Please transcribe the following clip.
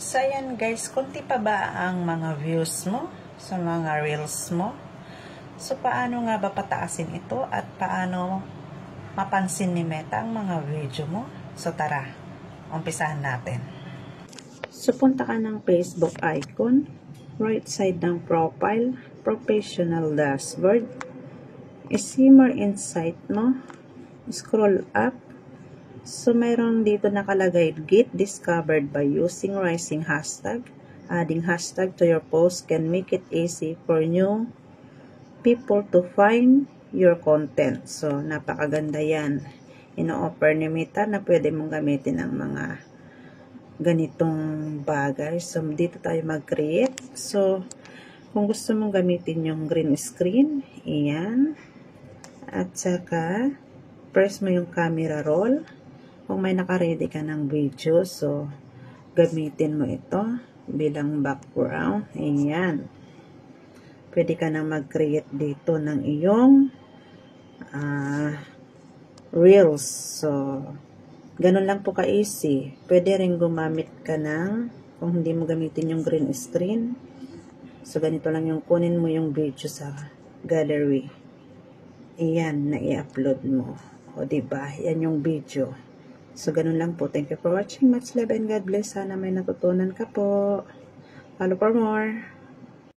So, ayan guys, konti pa ba ang mga views mo sa mga reels mo? So, paano nga ba pataasin ito at paano mapansin ni Meta ang mga video mo? So, tara, umpisahan natin. So, punta ka ng Facebook icon, right side ng profile, professional dashboard, i-shimmer insight mo, scroll up. So, mayroon dito nakalagay, get discovered by using rising hashtag. Adding hashtag to your post can make it easy for new people to find your content. So, napakaganda yan. Ino-offer ni Meta na pwede mong gamitin ang mga ganitong bagay. So, dito tayo mag-create. So, kung gusto mong gamitin yung green screen, iyan. At saka, press mo yung camera roll. Kung may naka-ready ka ng video, so, gamitin mo ito bilang background. Ayan. Pwede ka nang mag-create dito ng iyong reels. So, ganun lang po ka-easy. Pwede rin gumamit ka ng, kung hindi mo gamitin yung green screen, so, ganito lang yung kunin mo yung video sa gallery. Ayan, na i-upload mo. O, diba? Yan yung video. So, ganun lang po. Thank you for watching. Much love and God bless. Sana may natutunan ka po. Follow for more.